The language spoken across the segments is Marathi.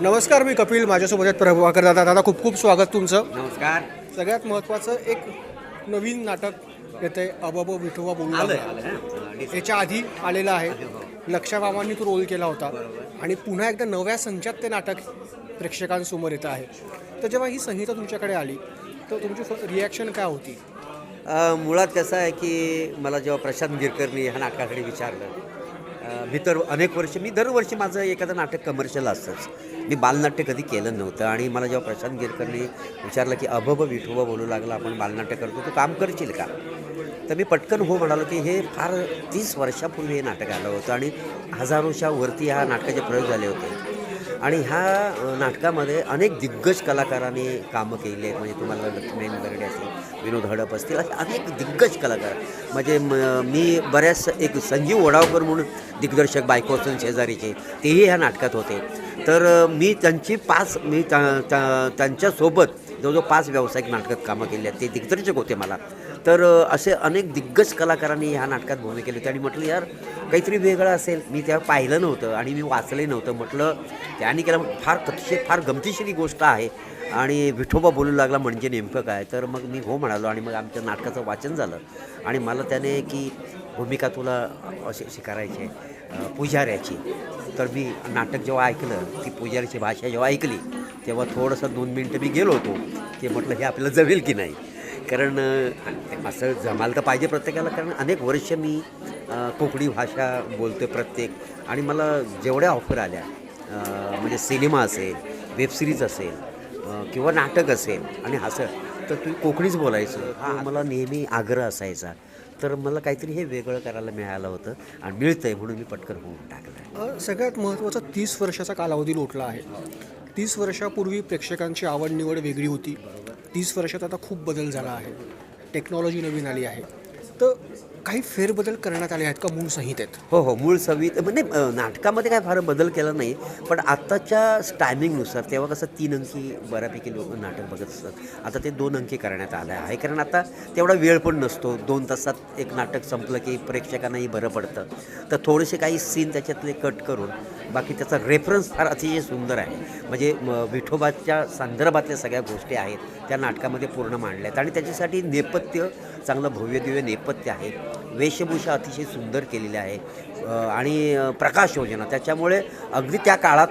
नमस्कार, मी कपिल. माझ्यासोबत आहेत प्रभाकर दादा. दादा, खूप खूप स्वागत तुमचं. नमस्कार. सगळ्यात महत्त्वाचं एक नवीन नाटक येतं आहे, अबब विठोबा बोलू लागला. याच्या आधी आलेलं आहे. लक्षाबाबांनी तो रोल केला होता आणि पुन्हा एकदा नव्या संचात ते नाटक प्रेक्षकांसमोर येतं आहे. तर जेव्हा ही संहिता तुमच्याकडे आली तर तुमची रिॲक्शन काय होती? मुळात कसं आहे की मला जेव्हा प्रशांत गिरकरनी ह्या नाटकाकडे विचारलं, मी तर अनेक वर्ष दरवर्षी माझं एखादं नाटक कमर्शियल असतंच. मी बालनाट्य कधी केलं नव्हतं आणि मला जेव्हा प्रशांत गिरकरनी विचारलं की अबब विठोबा बोलू लागला, आपण बालनाट्य करतो, तू काम करशील का? तर मी पटकन हो म्हणालो की हे फार 30 वर्षापूर्वी हे नाटक आलं होतं आणि हजारोच्या वरती ह्या नाटकाचे प्रयोग झाले होते आणि ह्या नाटकामध्ये अनेक दिग्गज कलाकारांनी कामं केली आहेत. म्हणजे तुम्हाला लक्ष्मीन बेर्डे असतील, विनोद हडप असतील, असे अनेक दिग्गज कलाकार. म्हणजे मी बऱ्याच एक संजीव वडावकर म्हणून दिग्दर्शक बायको असून शेजारीचे, तेही ह्या नाटकात होते. तर मी त्यांच्यासोबत जवळजवळ 5 व्यावसायिक नाटकात कामं केली आहेत. ते दिग्दर्शक होते मला. तर असे अनेक दिग्गज कलाकारांनी ह्या नाटकात भूमिका केली होती आणि म्हटलं यार काहीतरी वेगळं असेल. मी तेव्हा पाहिलं नव्हतं आणि मी वाचलंही नव्हतं. म्हटलं त्यांनी केलं फार गमतीशीर ही गोष्ट आहे आणि विठोबा बोलू लागला म्हणजे नेमकं काय. तर मग मी हो म्हणालो आणि मग आमच्या नाटकाचं वाचन झालं आणि मला त्याने की भूमिका तुला अशी करायची आहे पुजाऱ्याची. तर मी नाटक जेव्हा ऐकलं, ती पुजाऱ्याची भाषा जेव्हा ऐकली तेव्हा थोडंसं 2 मिनटं मी गेलो होतो की म्हटलं हे आपल्याला जमेल की नाही. कारण असं जमायला तर पाहिजे प्रत्येकाला, कारण अनेक वर्ष मी कोकणी भाषा बोलतो प्रत्येक. आणि मला जेवढ्या ऑफर आल्या म्हणजे सिनेमा असेल, वेबसिरीज असेल किंवा नाटक असेल आणि असं, तर तू कोकणीच बोलायचं हा मला नेहमी आग्रह असायचा. तर मला काहीतरी हे वेगळं करायला मिळालं होतं आणि मिळतं आहे म्हणून मी पटकन होऊन टाकलं. सगळ्यात महत्त्वाचा 30 वर्षाचा कालावधी लोटला आहे. 30 वर्षापूर्वी प्रेक्षकांची आवड निवड वेगळी होती. 30 वर्षात आता खूप बदल झाला आहे. टेक्नॉलॉजी नवीन आली आहे. तर काही फेरबदल करण्यात आले आहेत का मूळ संहितेत? हो, मूळ संहित म्हणजे नाटकामध्ये काय फार बदल केला नाही, पण आत्ताच्या टायमिंगनुसार तेव्हा कसं 3 अंकी बऱ्यापैकी लोक नाटक बघत असतात. आता ते 2 अंकी करण्यात आलं आहे, कारण आता तेवढा वेळ पण नसतो. 2 तासात एक नाटक संपलं की प्रेक्षकांनाही बरं पडतं. तर थोडेसे काही सीन त्याच्यातले कट करून बाकी त्याचा रेफरन्स फार अतिशय सुंदर आहे. म्हणजे विठोबाच्या संदर्भातल्या सगळ्या गोष्टी आहेत त्या नाटकामध्ये पूर्ण मांडल्या आहेत आणि त्याच्यासाठी नेपथ्य चांगलं भव्यदिव्य नेपथ्य आहे. वेशभूषा अतिशय सुंदर केलेली आहे आणि प्रकाश योजना त्याच्यामुळे अगदी त्या काळात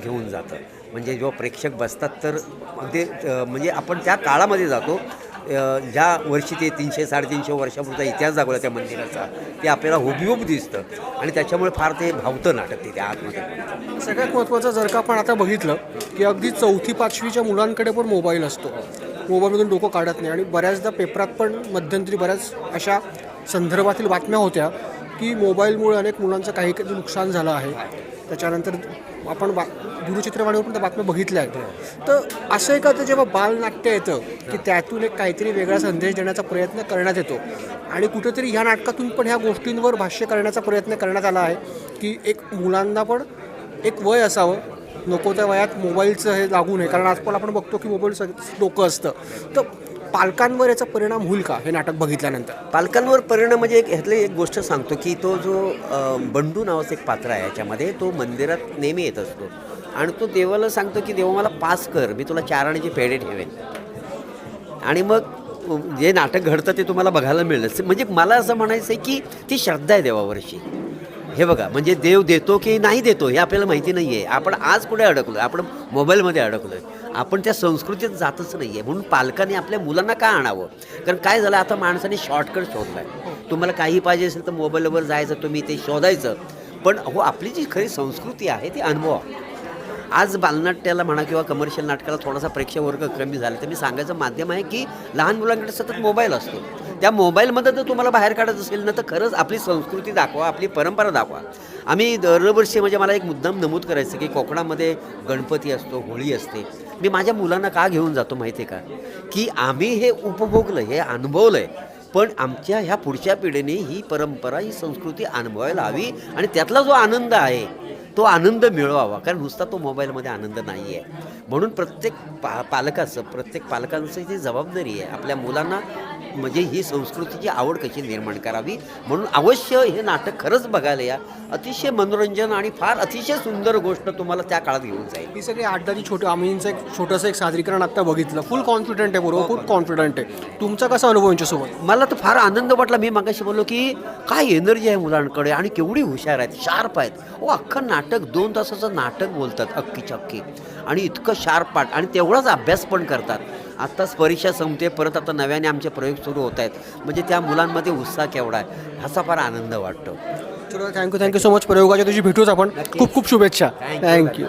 घेऊन जातं. म्हणजे जेव्हा प्रेक्षक बसतात तर अगदी म्हणजे आपण त्या काळामध्ये जातो. ज्या वर्षी ते 300-350 वर्षापूर्वीचा इतिहास दाखवला त्या मंदिराचा, ते आपल्याला हुबेहूब दिसतं आणि त्याच्यामुळे फार ते भावतं नाटक ते त्या आतमध्ये. सगळ्यात महत्त्वाचं जर का आपण आता बघितलं की अगदी 4थी-5वीच्या मुलांकडे पण मोबाईल असतो. मोबाईलमधून डोकं काढत नाही आणि बऱ्याचदा पेपरात पण मध्यंतरी बऱ्याच अशा संदर्भातील बातम्या होत्या की मोबाईलमुळे अनेक मुलांचं काही नुकसान झालं आहे. त्याच्यानंतर आपण दूरचित्रवाणीवर पण त्या बातम्या बघितल्या आहेत. तर असं एखादं जेव्हा बालनाट्य येतं की त्यातून एक काहीतरी वेगळा संदेश देण्याचा प्रयत्न करण्यात येतो आणि कुठेतरी ह्या नाटकातून पण ह्या गोष्टींवर भाष्य करण्याचा प्रयत्न करण्यात आला आहे की एक मुलांना पण एक वय असावं, नको त्या वयात मोबाईलचं हे लागू नये. कारण आजकाल आपण बघतो की मोबाईल डोकं असतं. तर पालकांवर याचा परिणाम होईल का हे नाटक बघितल्यानंतर? पालकांवर परिणाम म्हणजे ह्यातली एक गोष्ट सांगतो की तो जो बंडू नावाचं एक पात्र आहे याच्यामध्ये, तो मंदिरात नेहमी येत असतो आणि तो देवाला सांगतो की देवा मला पास कर, मी तुला 4 आण्याचे पेढे ठेवेन. आणि मग जे नाटक घडतं ते तुम्हाला बघायला मिळलं. म्हणजे मला असं म्हणायचं आहे की ती श्रद्धा आहे देवावरची. हे बघा, म्हणजे देव देतो की नाही देतो हे आपल्याला माहिती नाही आहे. आपण आज कुठे अडकलो आहे? आपण मोबाईलमध्ये अडकलो आहे. आपण त्या संस्कृतीत जातच नाही आहे. म्हणून पालकांनी आपल्या मुलांना का आणावं? कारण काय झालं, आता माणसाने शॉर्टकट शोधला आहे. तुम्हाला काही पाहिजे असेल तर मोबाईलवर जायचं, तुम्ही ते शोधायचं. पण आपली जी खरी संस्कृती आहे ती अनुभवा. आज बालनाट्याला म्हणा किंवा कमर्शियल नाटकाला थोडासा प्रेक्षक वर्ग कमी झाला, तर मी सांगायचं माध्यम आहे की लहान मुलांकडे सतत मोबाईल असतो. त्या मोबाईलमध्ये जर तुम्हाला बाहेर काढत असेल ना, तर खरंच आपली संस्कृती दाखवा, आपली परंपरा दाखवा. आम्ही दरवर्षी म्हणजे मला एक मुद्दाम नमूद करायचं की कोकणामध्ये गणपती असतो, होळी असते. मी माझ्या मुलांना का घेऊन जातो माहिती आहे का? की आम्ही हे उपभोगलं, हे अनुभवलं आहे, पण आमच्या ह्या पुढच्या पिढीने ही परंपरा, ही संस्कृती अनुभवायला हवी आणि त्यातला जो आनंद आहे तो आनंद मिळवावा, कारण नुसता तो मोबाईलमध्ये आनंद नाही आहे. म्हणून प्रत्येक पालकांचं ही जबाबदारी आहे आपल्या मुलांना म्हणजे ही संस्कृतीची आवड कशी निर्माण करावी. म्हणून अवश्य हे नाटक खरंच बघायला या. अतिशय मनोरंजन आणि फार अतिशय सुंदर गोष्ट तुम्हाला त्या काळात घेऊन जाईल. ही सगळी आड्डाची छोटी आम्हींचं एक छोटंसं एक सादरीकरण आत्ता बघितलं. फुल कॉन्फिडंट आहे बरोबर, खूप कॉन्फिडंट आहे. तुमचा कसा अनुभव यांच्यासोबत? मला तर फार आनंद वाटला. मी मागाशी बोललो की काय एनर्जी आहे मुलांकडे आणि केवढी हुशार आहेत, शार्प आहेत. अख्खं नाटक 2 तासाचं नाटक बोलतात अख्खीच्या अख्खी आणि इतकं शार्प पाठ आणि तेवढाच अभ्यास पण करतात. आत्ताच परीक्षा संपते, परत आता नव्याने आमचे प्रयोग सुरू होत आहेत. म्हणजे त्या मुलांमध्ये उत्साह केवढा आहे ह्याचा फार आनंद वाटतो. चलो थँक्यू सो मच. प्रयोगाच्या तुझी भेटूच आपण. खूप खूप शुभेच्छा. थँक्यू.